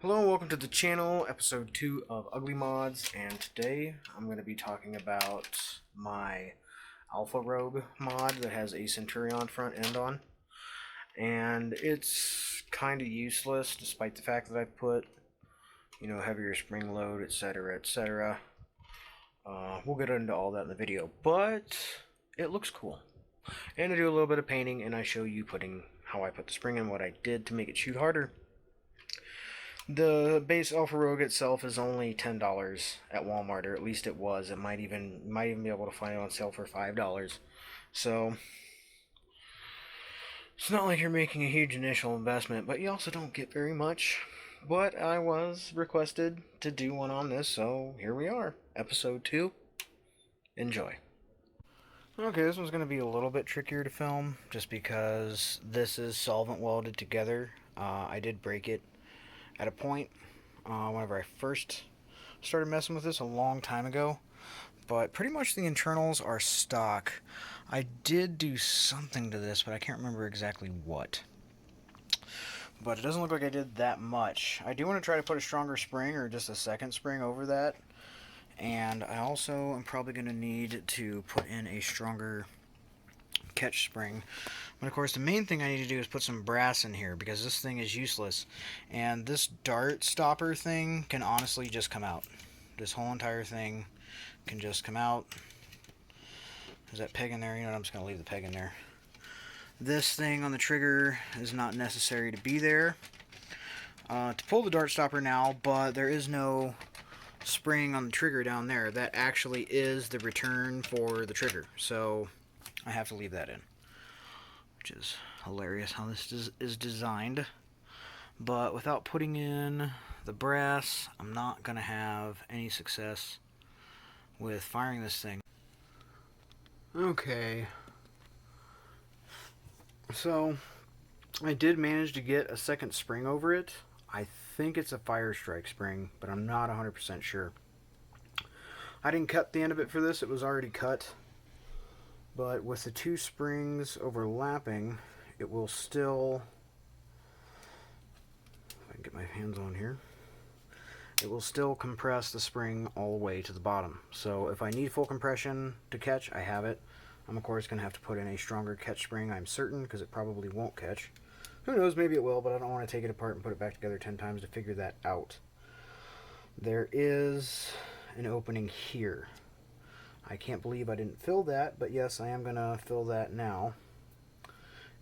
Hello and welcome to the channel, episode 2 of Ugly Mods, and today I'm going to be talking about my Alpha Rogue mod that has a Centurion front end on. And it's kind of useless despite the fact that I've put, heavier spring load, etc, etc. We'll get into all that in the video, but it looks cool. And I do a little bit of painting and I show you how I put the spring in, what I did to make it shoot harder. The base Alpha Rogue itself is only $10 at Walmart, or at least it was. It might even be able to find it on sale for $5. So it's not like you're making a huge initial investment, but you also don't get very much. But I was requested to do one on this, so here we are, episode 2. Enjoy. Okay, this one's going to be a little bit trickier to film, just because this is solvent welded together. I did break it at a point whenever I first started messing with this a long time ago, but pretty much the internals are stock. I did do something to this, but I can't remember exactly what. But it doesn't look like I did that much. I do want to try to put a stronger spring or just a second spring over that, and I also am probably going to need to put in a stronger catch spring. But of course the main thing I need to do is put some brass in here, because this thing is useless, and this dart stopper thing can honestly just come out. This whole entire thing can just come out. Is that peg in there? You know what, I'm just going to leave the peg in there. This thing on the trigger is not necessary to be there to pull the dart stopper now, but there is no spring on the trigger down there. That actually is the return for the trigger, so I have to leave that in, which is hilarious how this is designed. But without putting in the brass, I'm not going to have any success with firing this thing. Okay, so I did manage to get a second spring over it. I think it's a Fire Strike spring, but I'm not 100% sure. I didn't cut the end of it for this, it was already cut. But with the two springs overlapping, it will still, if I can get my hands on here, it will still compress the spring all the way to the bottom. So if I need full compression to catch, I have it. I'm of course going to have to put in a stronger catch spring, I'm certain, because it probably won't catch. Who knows, maybe it will, but I don't want to take it apart and put it back together 10 times to figure that out. There is an opening here. I can't believe I didn't fill that, but yes, I am going to fill that now.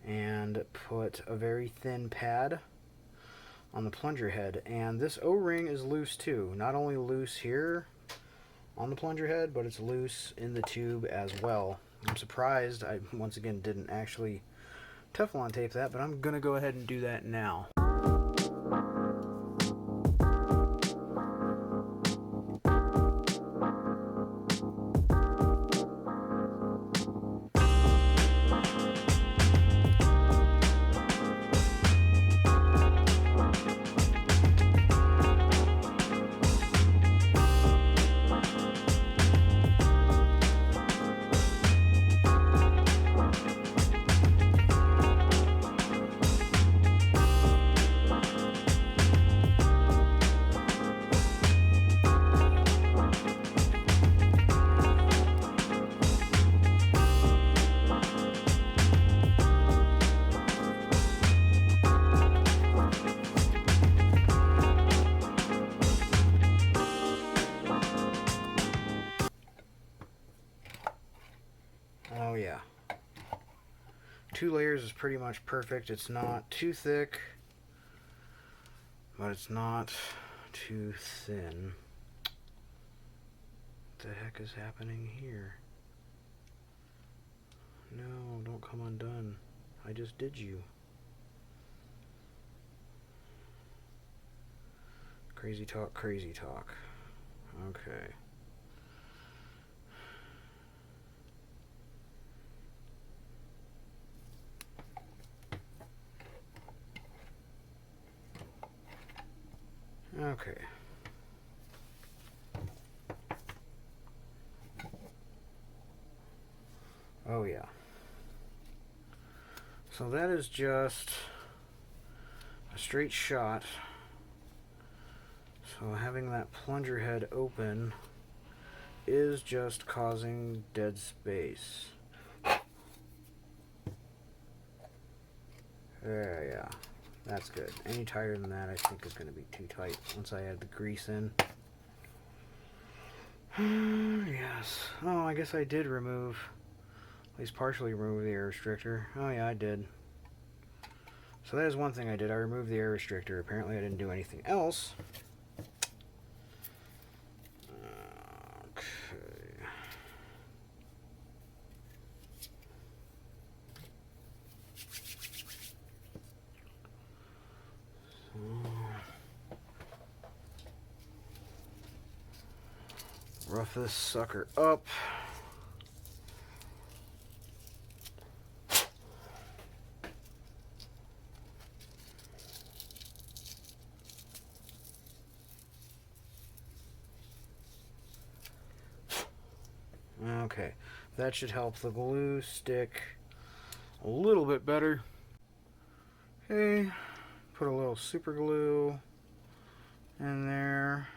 And put a very thin pad on the plunger head. And this O-ring is loose too. Not only loose here on the plunger head, but it's loose in the tube as well. I'm surprised I, once again, didn't actually Teflon tape that, but I'm going to go ahead and do that now. Oh yeah. 2 layers is pretty much perfect. It's not too thick, but it's not too thin. What the heck is happening here? No, don't come undone. I just did you. Crazy talk, crazy talk. Okay. Okay. Oh yeah. So that is just a straight shot So having that plunger head open is just causing dead space. There, yeah. That's good. Any tighter than that I think is going to be too tight once I add the grease in. Yes. Oh, I guess I did remove, at least partially remove the air restrictor. Oh yeah, I did. So that is one thing I did. I removed the air restrictor. Apparently I didn't do anything else. Okay. Rough this sucker up. Okay, that should help the glue stick a little bit better. Okay, put a little super glue in there.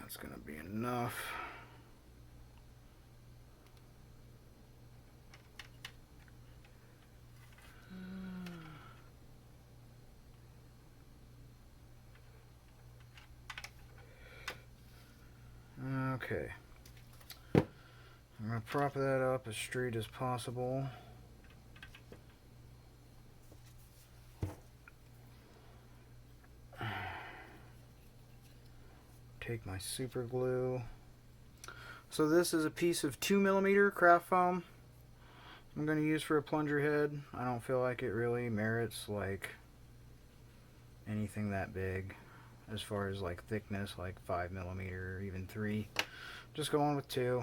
That's going to be enough. Okay. I'm going to prop that up as straight as possible. Take my super glue. So this is a piece of 2mm craft foam I'm going to use for a plunger head. I don't feel like it really merits like anything that big as far as like thickness, like 5mm or even 3. Just going with 2.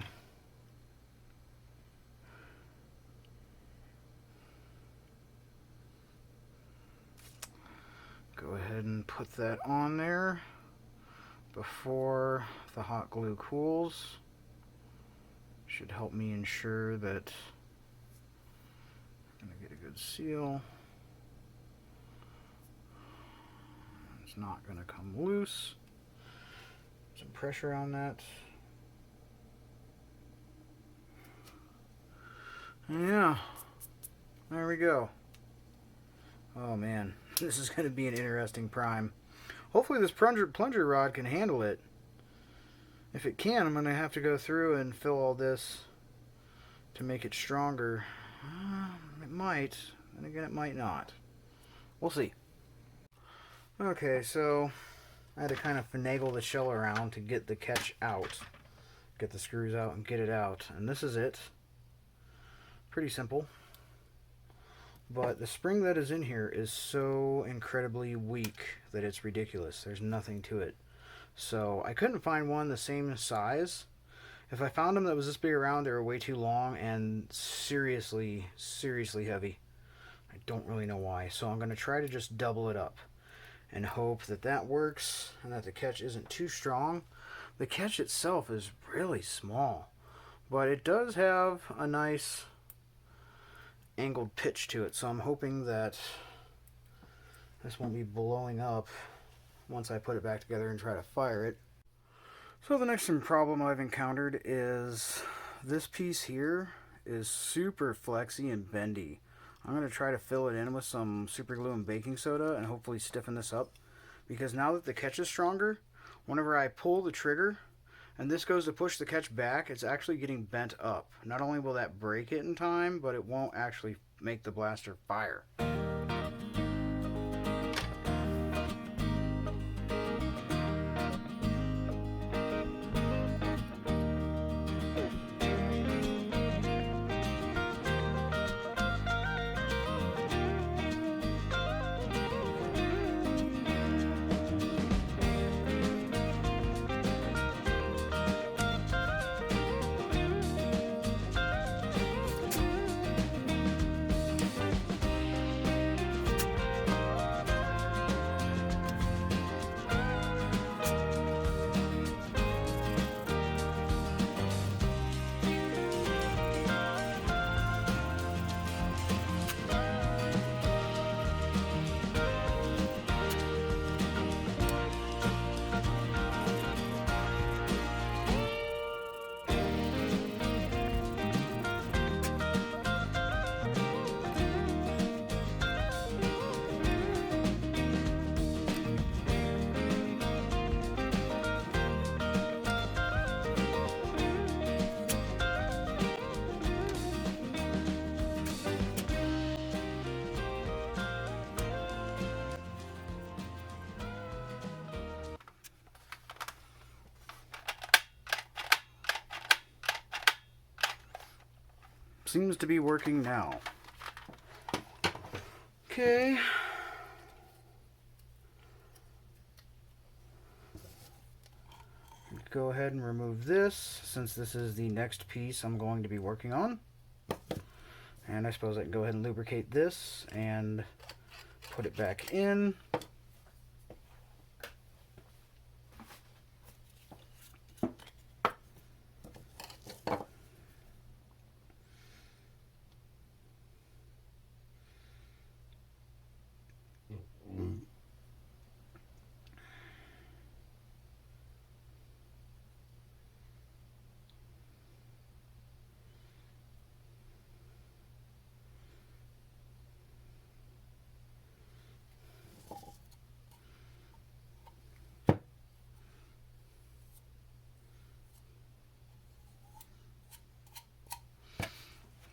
Go ahead and put that on there before the hot glue cools. Should help me ensure that I'm going to get a good seal. It's not going to come loose. Some pressure on that. Yeah, there we go. Oh man, this is going to be an interesting prime. Hopefully this plunger rod can handle it. If it can, I'm going to have to go through and fill all this to make it stronger. It might, and again it might not. We'll see. Okay, so I had to kind of finagle the shell around to get the catch out. Get the screws out and get it out. And this is it. Pretty simple. But the spring that is in here is so incredibly weak that it's ridiculous. There's nothing to it. So I couldn't find one the same size. If I found them that was this big around, they were way too long and seriously heavy. I don't really know why. So I'm going to try to just double it up and hope that that works and that the catch isn't too strong. The catch itself is really small, but it does have a nice angled pitch to it, so I'm hoping that this won't be blowing up once I put it back together and try to fire it. So the next problem I've encountered is this piece here is super flexy and bendy. I'm going to try to fill it in with some super glue and baking soda and hopefully stiffen this up, because now that the catch is stronger, whenever I pull the trigger and this goes to push the catch back, it's actually getting bent up. Not only will that break it in time, but it won't actually make the blaster fire. seems to be working now. Okay. Go ahead and remove this, since this is the next piece I'm going to be working on. And I suppose I can go ahead and lubricate this and put it back in.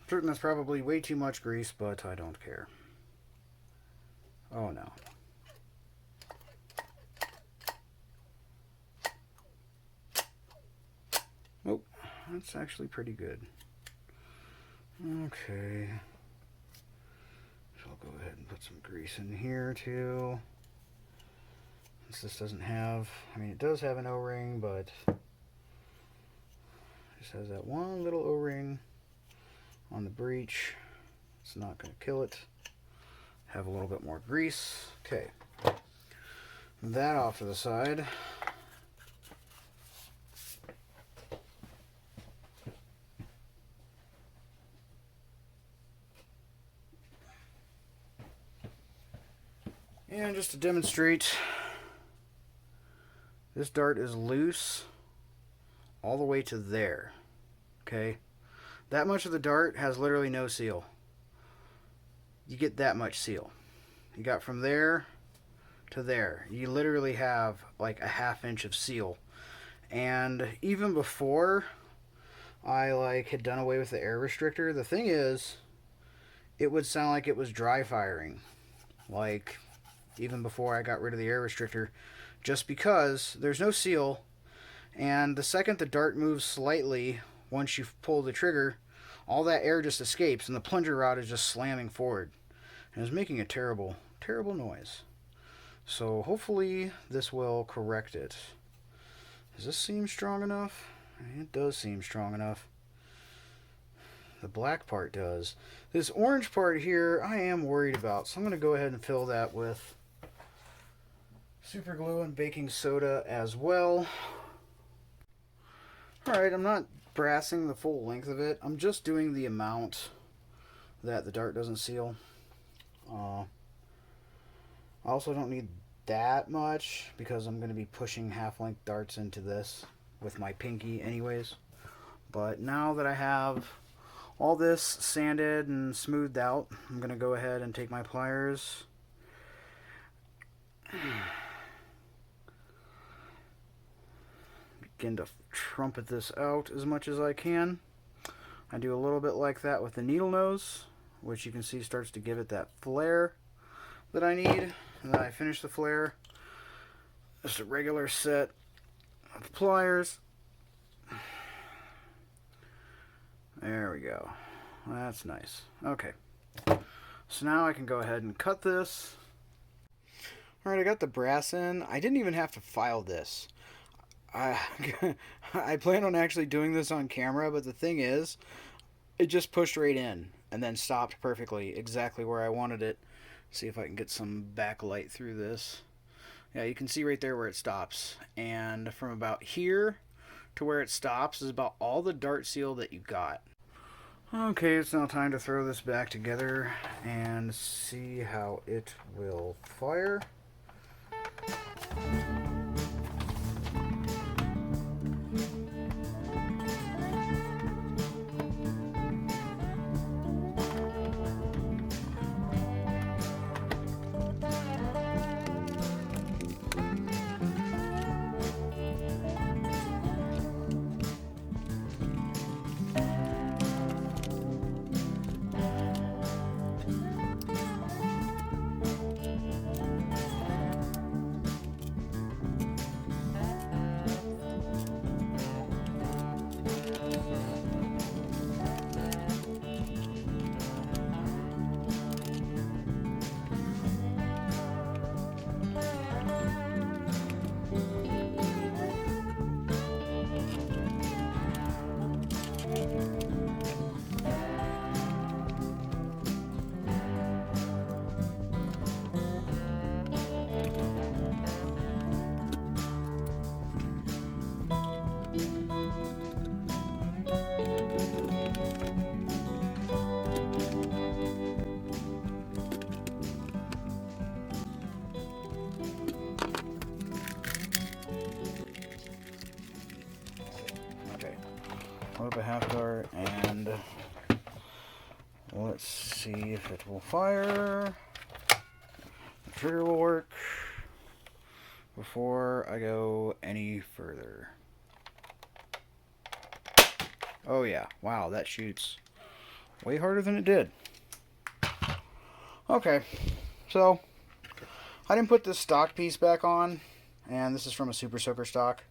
Certain that's probably way too much grease, but I don't care. Oh no. Oh, that's actually pretty good. Okay. So I'll go ahead and put some grease in here too. Since this doesn't have, I mean it does have an O-ring, but it just has that one little O-ring on the breech. It's not going to kill it. Have a little bit more grease. Okay. That off to the side. And just to demonstrate, this dart is loose all the way to there. Okay? That much of the dart has literally no seal. You get that much seal. You got from there to there. You literally have like a ½ inch of seal. And even before I had done away with the air restrictor, the thing is, it would sound like it was dry firing. Like, even before I got rid of the air restrictor, just because there's no seal, and the second the dart moves slightly, once you pull the trigger, all that air just escapes, and the plunger rod is just slamming forward. And it's making a terrible, terrible noise. So hopefully this will correct it. Does this seem strong enough? It does seem strong enough. The black part does. This orange part here, I am worried about, so I'm going to go ahead and fill that with super glue and baking soda as well. Alright, I'm not brassing the full length of it. I'm just doing the amount that the dart doesn't seal. I also don't need that much because I'm going to be pushing half-length darts into this with my pinky anyways. But now that I have all this sanded and smoothed out, I'm going to go ahead and take my pliers begin to trumpet this out as much as I can. I do a little bit like that with the needle nose, which you can see starts to give it that flare that I need. And then I finish the flare. Just a regular set of pliers. There we go. That's nice. Okay. So now I can go ahead and cut this. Alright, I got the brass in. I didn't even have to file this. I plan on actually doing this on camera, but the thing is, it just pushed right in and then stopped perfectly, exactly where I wanted it. See if I can get some backlight through this. Yeah, you can see right there where it stops. And from about here to where it stops is about all the dart seal that you got. Okay, it's now time to throw this back together and see how it will fire. Load up a half dart, and let's see if it will fire. The trigger will work before I go any further. Oh yeah, wow, that shoots way harder than it did. Okay, so I didn't put this stock piece back on, and this is from a Super Soaker stock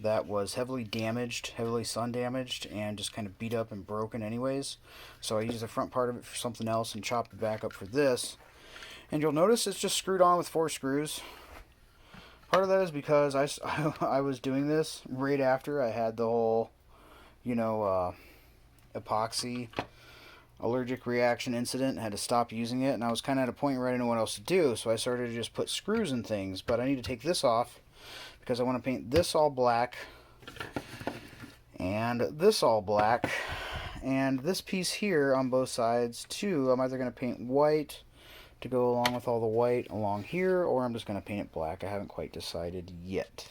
that was heavily damaged, heavily sun damaged, and just kind of beat up and broken anyways. So I used the front part of it for something else and chopped it back up for this. And you'll notice it's just screwed on with 4 screws. Part of that is because I was doing this right after I had the whole, epoxy allergic reaction incident. I had to stop using it, and I was kind of at a point where I didn't know what else to do, so I started to just put screws in things. But I need to take this off because I want to paint this all black and this all black, and this piece here on both sides too. I'm either going to paint white to go along with all the white along here, or I'm just going to paint it black. I haven't quite decided yet.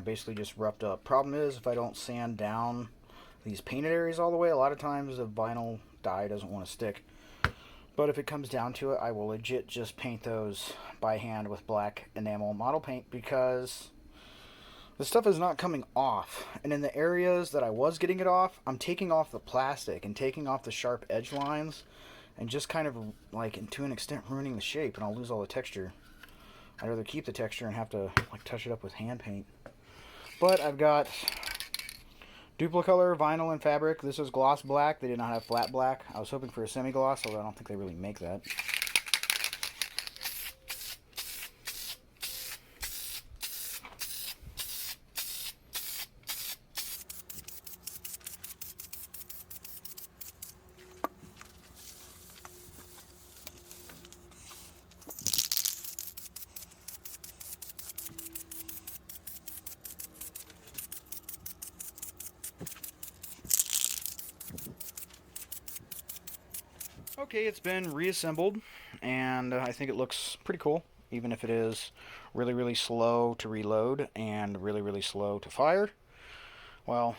Basically just roughed up. Problem is, if I don't sand down these painted areas all the way, a lot of times the vinyl dye doesn't want to stick. But if it comes down to it, I will legit just paint those by hand with black enamel model paint, because the stuff is not coming off. And in the areas that I was getting it off, I'm taking off the plastic and taking off the sharp edge lines and just kind of, like, to an extent, ruining the shape, and I'll lose all the texture. I'd rather keep the texture and have to, like, touch it up with hand paint. But I've got Duplicolor vinyl and fabric. This is gloss black. They did not have flat black. I was hoping for a semi-gloss, although I don't think they really make that. Okay, it's been reassembled, and I think it looks pretty cool, even if it is really, really slow to reload and really, really slow to fire. Well,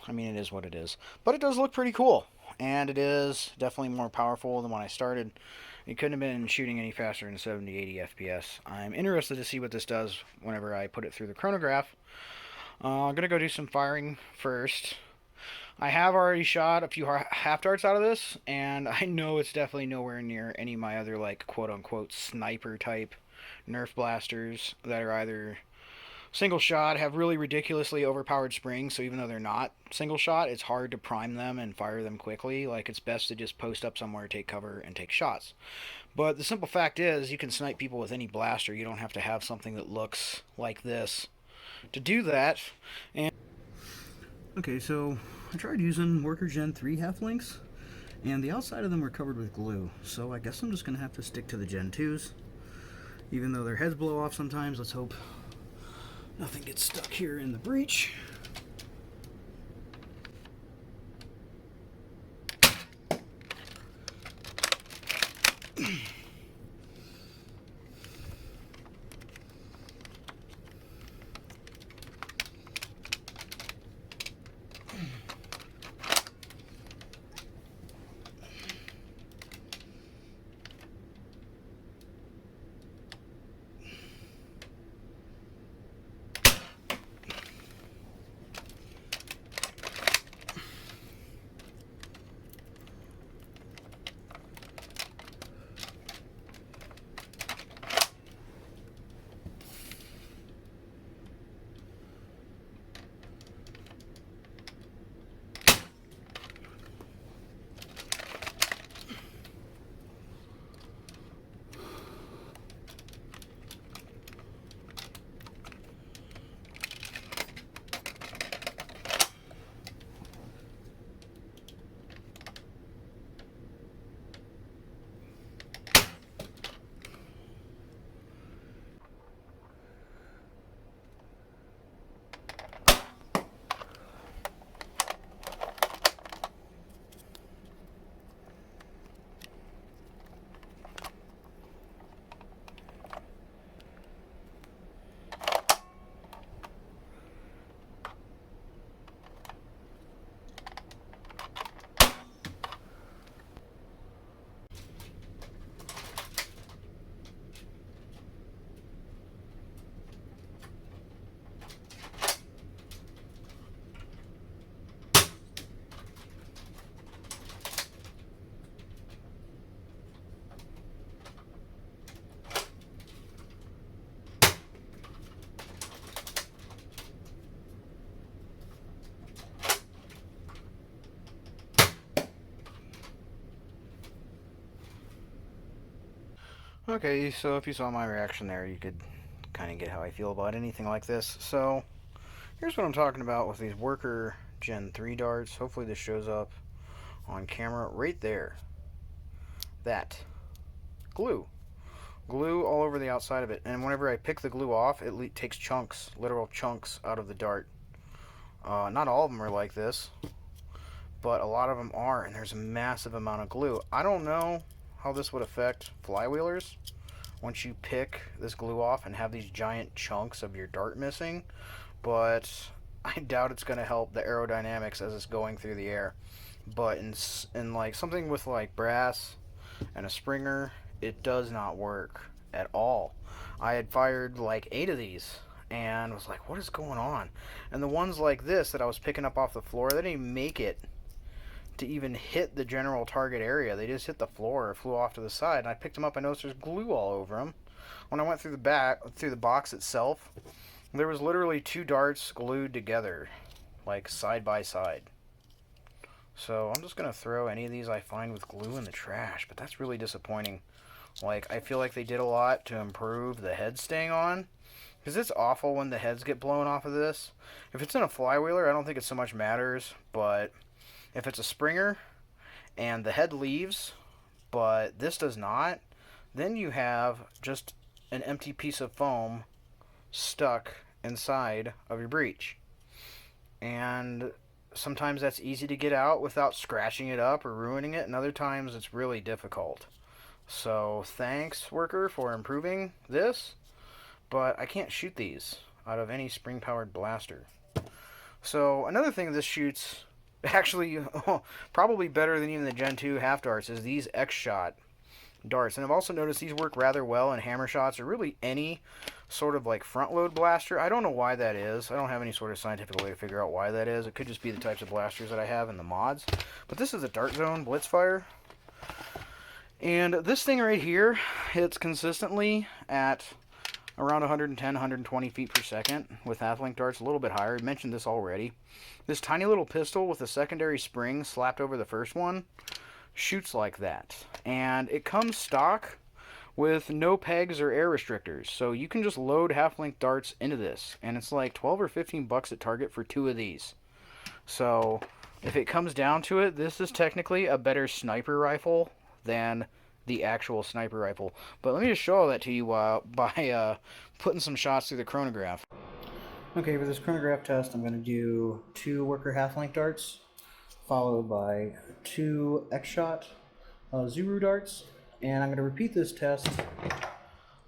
I mean, it is what it is. But it does look pretty cool, and it is definitely more powerful than when I started. It couldn't have been shooting any faster than 70, 80 FPS. I'm interested to see what this does whenever I put it through the chronograph. I'm going to go do some firing first. I have already shot a few half darts out of this, and I know it's definitely nowhere near any of my other, like, quote-unquote sniper type Nerf blasters that are either single shot, have really ridiculously overpowered springs, so even though they're not single shot, it's hard to prime them and fire them quickly. Like, it's best to just post up somewhere, take cover, and take shots. But the simple fact is, you can snipe people with any blaster. You don't have to have something that looks like this to do that. And okay, so I tried using Worker Gen 3 half-links, and the outside of them were covered with glue, so I guess I'm just going to have to stick to the Gen 2s. Even though their heads blow off sometimes, let's hope nothing gets stuck here in the breech. Okay, so if you saw my reaction there, you could kind of get how I feel about anything like this. So here's what I'm talking about with these Worker Gen 3 darts. Hopefully this shows up on camera right there. That. Glue. Glue all over the outside of it. And whenever I pick the glue off, it takes chunks, literal chunks, out of the dart. Not all of them are like this, but a lot of them are, and there's a massive amount of glue. I don't know how this would affect flywheelers once you pick this glue off and have these giant chunks of your dart missing, but I doubt it's going to help the aerodynamics as it's going through the air. But in like something with like brass and a springer, it does not work at all. I had fired like 8 of these and was like, what is going on? And the ones like this that I was picking up off the floor, they didn't even make it to even hit the general target area. They just hit the floor or flew off to the side. And I picked them up. I noticed there's glue all over them. When I went through the box itself, there was literally 2 darts glued together, like side by side. So I'm just gonna throw any of these I find with glue in the trash. But that's really disappointing. Like, I feel like they did a lot to improve the head staying on, because it's awful when the heads get blown off of this. If it's in a flywheeler, I don't think it so much matters, but if it's a Springer and the head leaves, but this does not, then you have just an empty piece of foam stuck inside of your breech. And sometimes that's easy to get out without scratching it up or ruining it, and other times it's really difficult. So thanks, Worker, for improving this, but I can't shoot these out of any spring-powered blaster. So another thing this shoots, actually probably better than even the Gen 2 half darts, is these X-Shot darts. And I've also noticed these work rather well in hammer shots or really any sort of like front-load blaster. I don't know why that is. I don't have any sort of scientific way to figure out why that is. It could just be the types of blasters that I have in the mods. But this is a Dart Zone Blitzfire. And this thing right here hits consistently at around 110, 120 feet per second with half-length darts, a little bit higher. I mentioned this already. This tiny little pistol with a secondary spring slapped over the first one shoots like that. And it comes stock with no pegs or air restrictors. So you can just load half-length darts into this. And it's like 12 or 15 bucks at Target for 2 of these. So if it comes down to it, this is technically a better sniper rifle than the actual sniper rifle. But let me just show all that to you by putting some shots through the chronograph. Okay, for this chronograph test, I'm going to do 2 Worker half-length darts, followed by 2 X-Shot Zuru darts, and I'm going to repeat this test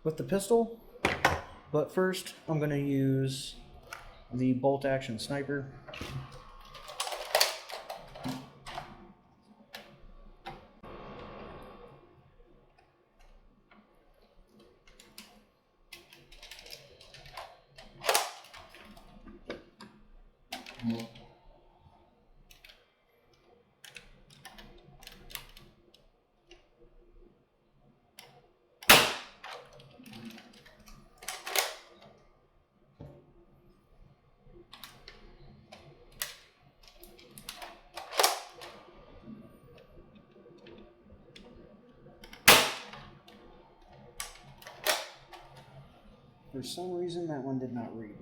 with the pistol. But first, I'm going to use the bolt-action sniper. For some reason, that one did not read.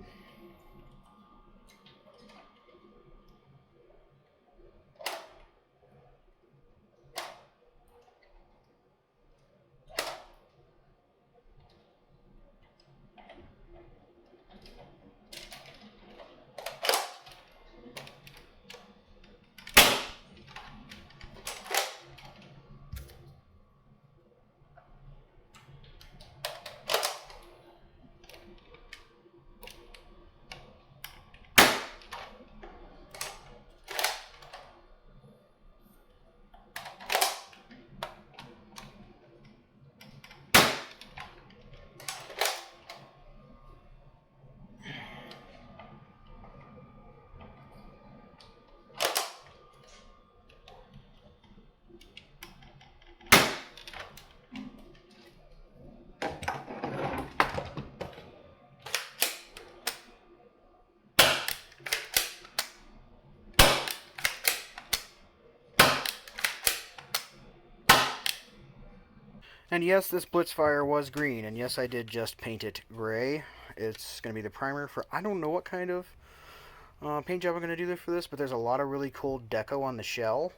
And yes, this Blitzfire was green, and yes, I did just paint it gray. It's going to be the primer for, I don't know what kind of paint job I'm going to do for this, but there's a lot of really cool deco on the shell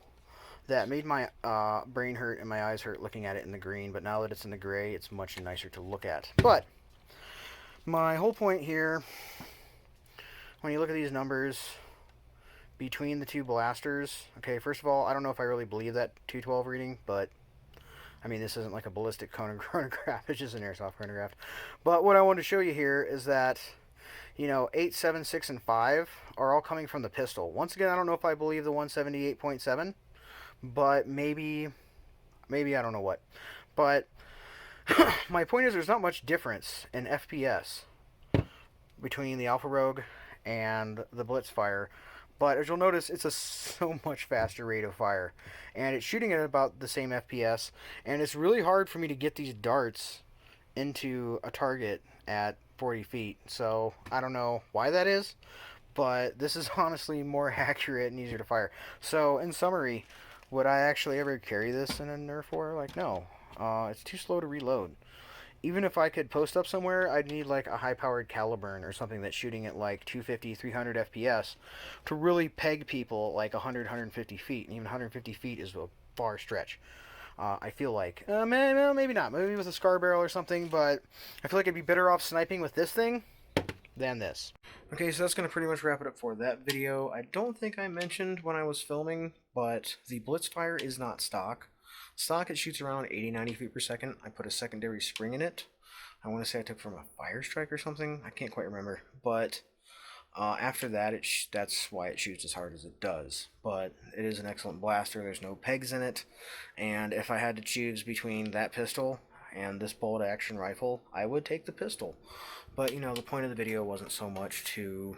that made my brain hurt and my eyes hurt looking at it in the green, but now that it's in the gray, it's much nicer to look at. But my whole point here, when you look at these numbers between the two blasters, okay, first of all, I don't know if I really believe that 212 reading, but I mean, this isn't like a ballistic chronograph, it's just an airsoft chronograph. But what I wanted to show you here is that, you know, 8, 7, 6, and 5 are all coming from the pistol. Once again, I don't know if I believe the 178.7, but maybe I don't know what. But my point is there's not much difference in FPS between the Alpha Rogue and the Blitzfire. But as you'll notice, it's a so much faster rate of fire. And it's shooting at about the same FPS. And it's really hard for me to get these darts into a target at 40 feet. So I don't know why that is. But this is honestly more accurate and easier to fire. So in summary, would I actually ever carry this in a Nerf war? Like, no. It's too slow to reload. Even if I could post up somewhere, I'd need like a high-powered Caliburn or something that's shooting at like 250, 300 FPS to really peg people like 100, 150 feet. And even 150 feet is a far stretch. I feel like, maybe not. Maybe with a Scar Barrel or something, but I feel like I'd be better off sniping with this thing than this. Okay, so that's going to pretty much wrap it up for that video. I don't think I mentioned when I was filming, but the Blitzfire is not stock. Stock, it shoots around 80, 90 feet per second. I put a secondary spring in it. I want to say I took from a Fire Strike or something. I can't quite remember. But after that, that's why it shoots as hard as it does. But it is an excellent blaster. There's no pegs in it. And if I had to choose between that pistol and this bolt-action rifle, I would take the pistol. But, you know, the point of the video wasn't so much to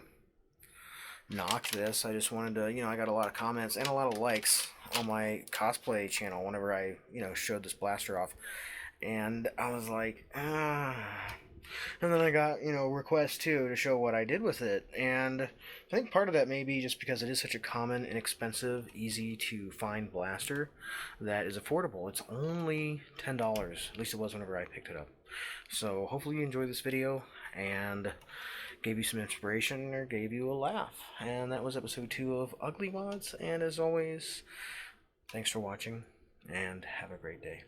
knock this. I just wanted to, you know, I got a lot of comments and a lot of likes on my cosplay channel whenever I, you know, showed this blaster off. And I was like, ah. And then I got, you know, requests too to show what I did with it. And I think part of that may be just because it is such a common, inexpensive, easy to find blaster that is affordable. It's only $10. At least it was whenever I picked it up. So hopefully you enjoyed this video and gave you some inspiration or gave you a laugh. And that was episode 2 of Ugly Mods. And as always, thanks for watching and have a great day.